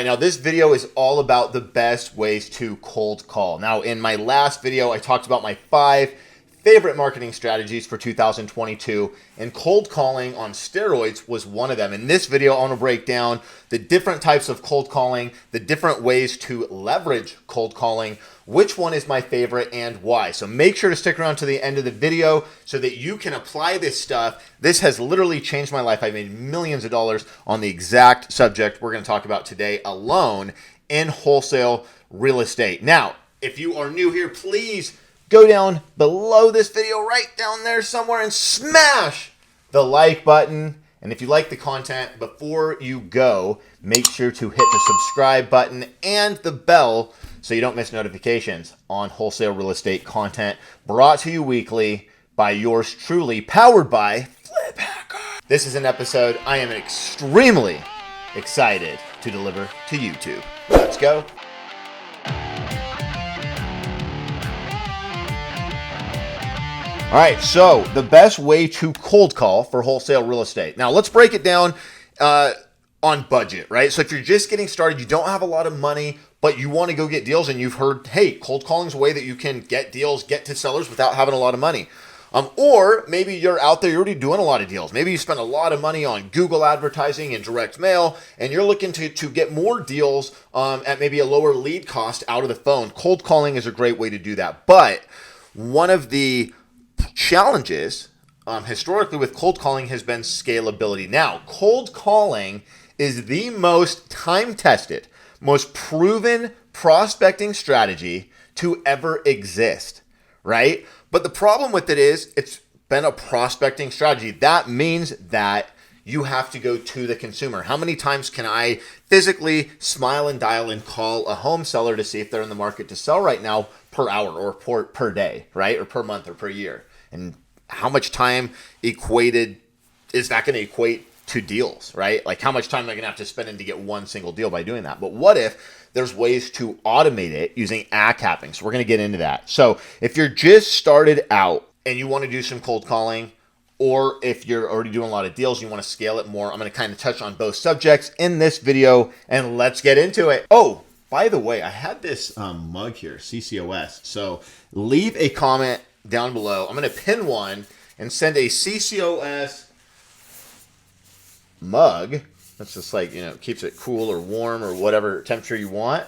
Now this video is all about the best ways to cold call. Now in my last video, I talked about my 5 favorite marketing strategies for 2022, and cold calling on steroids was one of them. In this video, I want to break down the different types of cold calling, the different ways to leverage cold calling, which one is my favorite and why. So make sure to stick around to the end of the video so that you can apply this stuff. This has literally changed my life. I made millions of dollars on the exact subject we're going to talk about today alone in wholesale real estate. Now, if you are new here, please go down below this video, right down there somewhere, and smash the like button. And if you like the content, before you go, make sure to hit the subscribe button and the bell so you don't miss notifications on wholesale real estate content brought to you weekly by yours truly, powered by Flip Hacker. This is an episode I am extremely excited to deliver to YouTube. Let's go. All right, so the best way to cold call for wholesale real estate. Now, let's break it down on budget, right? So if you're just getting started, you don't have a lot of money, but you want to go get deals, and you've heard, hey, cold calling is a way that you can get deals, get to sellers without having a lot of money. Or maybe you're out there, you're already doing a lot of deals. Maybe you spend a lot of money on Google advertising and direct mail, and you're looking to get more deals at maybe a lower lead cost out of the phone. Cold calling is a great way to do that. But one of the challenges historically with cold calling has been scalability. Now, cold calling is the most time-tested, most proven prospecting strategy to ever exist, right? But the problem with it is it's been a prospecting strategy. That means that you have to go to the consumer. How many times can I physically smile and dial and call a home seller to see if they're in the market to sell right now per hour or per day, right? Or per month or per year? And how much time equated is that going to equate to deals, right? Like how much time am I going to have to spend in to get one single deal by doing that? But what if there's ways to automate it using ad capping? So we're going to get into that. So if you're just started out and you want to do some cold calling, or if you're already doing a lot of deals, you want to scale it more, I'm going to kind of touch on both subjects in this video, and let's get into it. Oh, by the way, I had this mug here, CCOS. So leave a comment down below. I'm going to pin one and send a CCOS mug. That's just like, keeps it cool or warm or whatever temperature you want,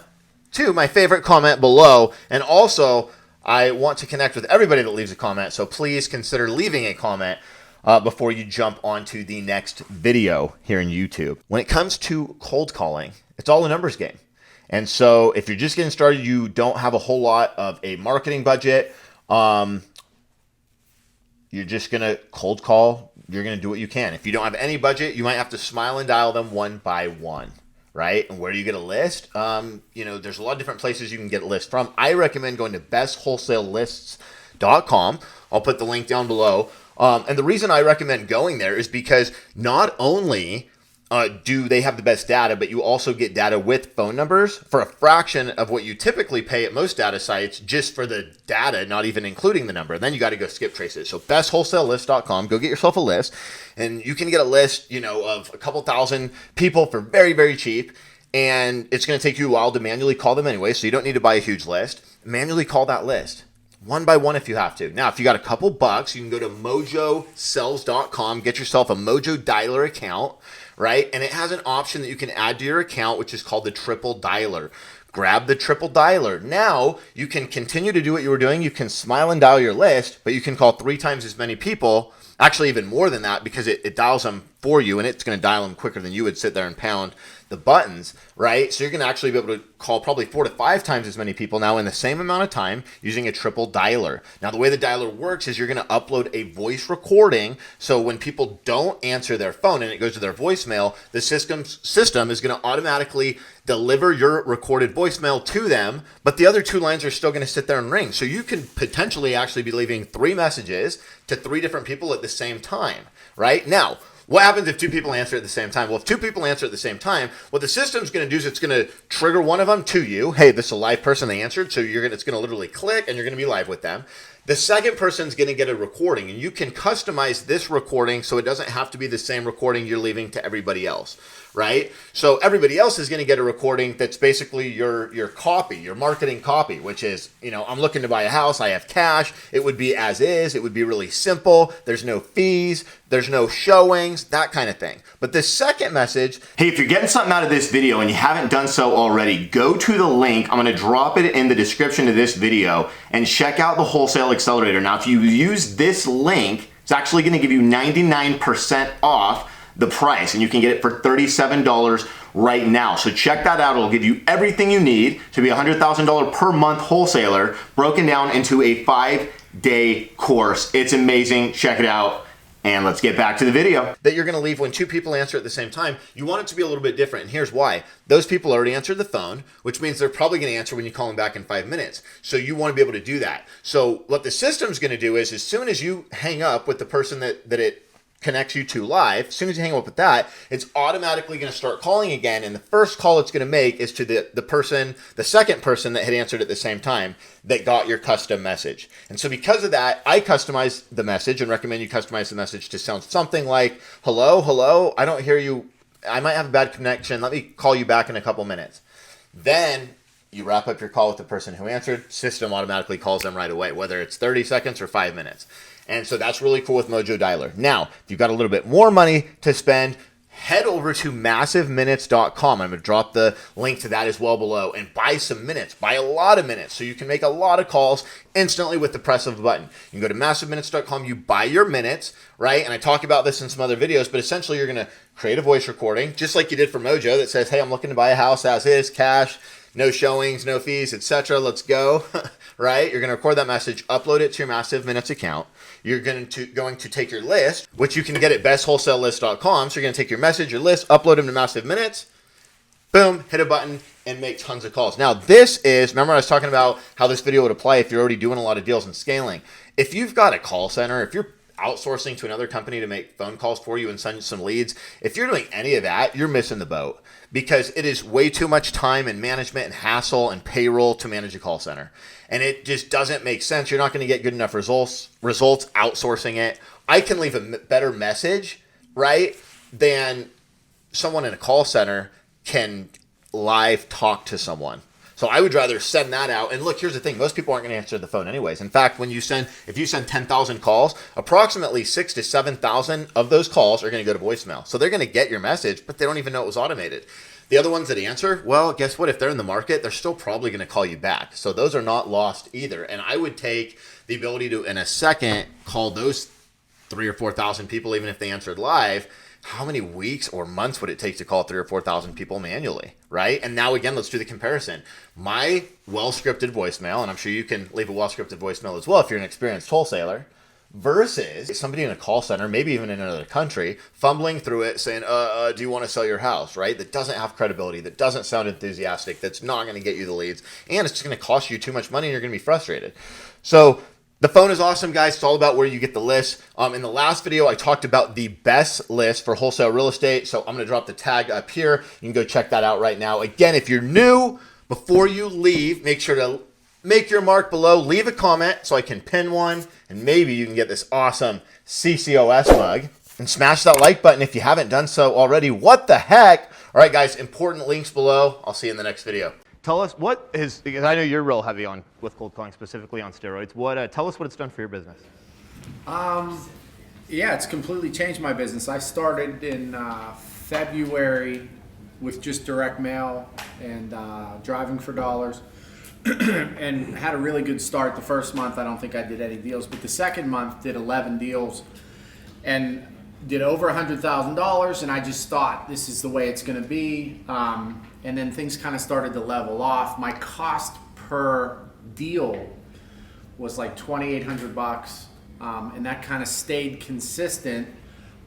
to my favorite comment below. And also, I want to connect with everybody that leaves a comment. So please consider leaving a comment before you jump onto the next video here in YouTube. When it comes to cold calling, it's all a numbers game. And so if you're just getting started, you don't have a whole lot of a marketing budget, you're just going to cold call. You're going to do what you can. If you don't have any budget, you might have to smile and dial them one by one, right? And where do you get a list? There's a lot of different places you can get a list from. I recommend going to bestwholesaleLists.com. I'll put the link down below. And the reason I recommend going there is because not only do they have the best data, but you also get data with phone numbers for a fraction of what you typically pay at most data sites just for the data, not even including the number. Then you got to go skip trace it. So bestwholesalelist.com, go get yourself a list, and you can get a list, of a couple thousand people for very, very cheap. And it's going to take you a while to manually call them anyway, so you don't need to buy a huge list. Manually call that list one by one if you have to. Now, if you got a couple bucks, you can go to mojosells.com, get yourself a Mojo Dialer account, right? And it has an option that you can add to your account, which is called the triple dialer. Grab the triple dialer. Now you can continue to do what you were doing. You can smile and dial your list, but you can call 3 times as many people, actually even more than that, because it dials them for you, and it's going to dial them quicker than you would sit there and pound the buttons, right? So you're going to actually be able to call probably 4 to 5 times as many people now in the same amount of time using a triple dialer. Now, the way the dialer works is you're going to upload a voice recording. So when people don't answer their phone and it goes to their voicemail, the system is going to automatically deliver your recorded voicemail to them, but the other 2 lines are still going to sit there and ring. So you can potentially actually be leaving 3 messages to 3 different people at the same time, right? Now, what happens if 2 people answer at the same time? Well, if 2 people answer at the same time, what the system's going to do is it's going to trigger one of them to you. Hey, this is a live person. They answered. So it's going to literally click and you're going to be live with them. The second person's going to get a recording, and you can customize this recording so it doesn't have to be the same recording you're leaving to everybody else, right? So everybody else is going to get a recording that's basically your copy, your marketing copy, which is, I'm looking to buy a house, I have cash. It would be as is. It would be really simple. There's no fees. There's no showings, that kind of thing. But the second message, hey, if you're getting something out of this video and you haven't done so already, go to the link. I'm going to drop it in the description of this video and check out the Wholesale Accelerator. Now, if you use this link, it's actually going to give you 99% off the price, and you can get it for $37 right now. So check that out. It'll give you everything you need to be a $100,000 per month wholesaler, broken down into a 5-day course. It's amazing. Check it out. And let's get back to the video. That you're gonna leave when two people answer at the same time. You want it to be a little bit different, and here's why. Those people already answered the phone, which means they're probably gonna answer when you call them back in 5 minutes. So you wanna be able to do that. So what the system's gonna do is, as soon as you hang up with the person that it connects you to live, as soon as you hang up with that, it's automatically going to start calling again, and the first call it's going to make is to the second person that had answered at the same time that got your custom message. And so because of that, I customize the message and recommend you customize the message to sound something like, hello, I don't hear you, I might have a bad connection, let me call you back in a couple minutes. Then you wrap up your call with the person who answered, system automatically calls them right away, whether it's 30 seconds or 5 minutes. And so that's really cool with Mojo Dialer. Now, if you've got a little bit more money to spend, head over to massiveminutes.com. I'm going to drop the link to that as well below, and buy some minutes, buy a lot of minutes, so you can make a lot of calls instantly with the press of a button. You can go to massiveminutes.com, you buy your minutes, right? And I talk about this in some other videos, but essentially you're going to create a voice recording, just like you did for Mojo, that says, hey, I'm looking to buy a house as is, cash, no showings, no fees, etc. Let's go, right? You're going to record that message, upload it to your Massive Minutes account. You're going to take your list, which you can get at bestwholesalelist.com. So you're going to take your message, your list, upload them to Massive Minutes, boom, hit a button, and make tons of calls. Now, this is, remember I was talking about how this video would apply if you're already doing a lot of deals and scaling. If you've got a call center, if you're outsourcing to another company to make phone calls for you and send you some leads, if you're doing any of that, you're missing the boat, because it is way too much time and management and hassle and payroll to manage a call center. And it just doesn't make sense. You're not going to get good enough results outsourcing it. I can leave a better message, right, than someone in a call center can live talk to someone. So I would rather send that out. And look, here's the thing. Most people aren't going to answer the phone anyways. In fact, if you send 10,000 calls, approximately 6,000 to 7,000 of those calls are going to go to voicemail. So they're going to get your message, but they don't even know it was automated. The other ones that answer, well, guess what? If they're in the market, they're still probably going to call you back. So those are not lost either. And I would take the ability to, in a second, call those 3,000 or 4,000 people, even if they answered live. How many weeks or months would it take to call 3,000 or 4,000 people manually, right? And now again, let's do the comparison. My well-scripted voicemail, and I'm sure you can leave a well-scripted voicemail as well if you're an experienced wholesaler, versus somebody in a call center, maybe even in another country, fumbling through it saying, do you want to sell your house, right? That doesn't have credibility, that doesn't sound enthusiastic, that's not going to get you the leads, and it's just going to cost you too much money and you're going to be frustrated. So the phone is awesome, guys. It's all about where you get the list. In the last video, I talked about the best list for wholesale real estate. So I'm going to drop the tag up here. You can go check that out right now. Again, if you're new, before you leave, make sure to make your mark below. Leave a comment so I can pin one, and maybe you can get this awesome CCOS mug. And smash that like button if you haven't done so already. What the heck? All right, guys, important links below. I'll see you in the next video. Tell us what is, because I know you're real heavy on with cold calling, specifically on steroids. Tell us what it's done for your business. Yeah, it's completely changed my business. I started in February with just direct mail and driving for dollars, and had a really good start. The first month, I don't think I did any deals, but the second month did 11 deals and did over $100,000. And I just thought this is the way it's going to be. And then things kind of started to level off. My cost per deal was like $2,800, and that kind of stayed consistent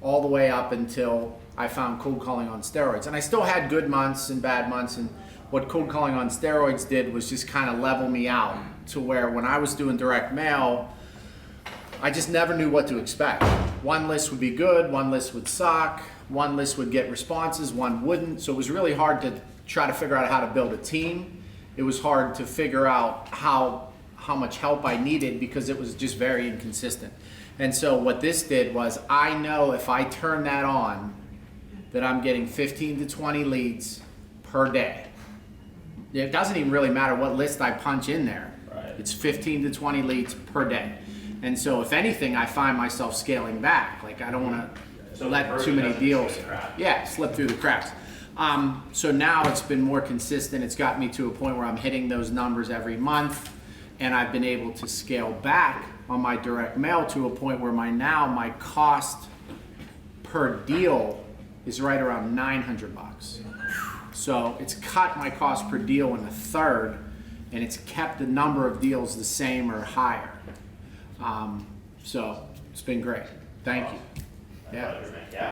all the way up until I found cold calling on steroids. And I still had good months and bad months, and what cold calling on steroids did was just kind of level me out to where when I was doing direct mail, I just never knew what to expect. One list would be good, one list would suck, one list would get responses, one wouldn't. So it was really hard to try to figure out how to build a team. It was hard to figure out how much help I needed because it was just very inconsistent. And so what this did was, I know if I turn that on, that I'm getting 15 to 20 leads per day. It doesn't even really matter what list I punch in there. Right. It's 15 to 20 leads per day. And so if anything, I find myself scaling back. Like I don't want to let too many deals slip through the cracks. So now it's been more consistent. It's got me to a point where I'm hitting those numbers every month, and I've been able to scale back on my direct mail to a point where my cost per deal is right around $900. So it's cut my cost per deal in a third, and it's kept the number of deals the same or higher. So it's been great. Thank you. Yeah.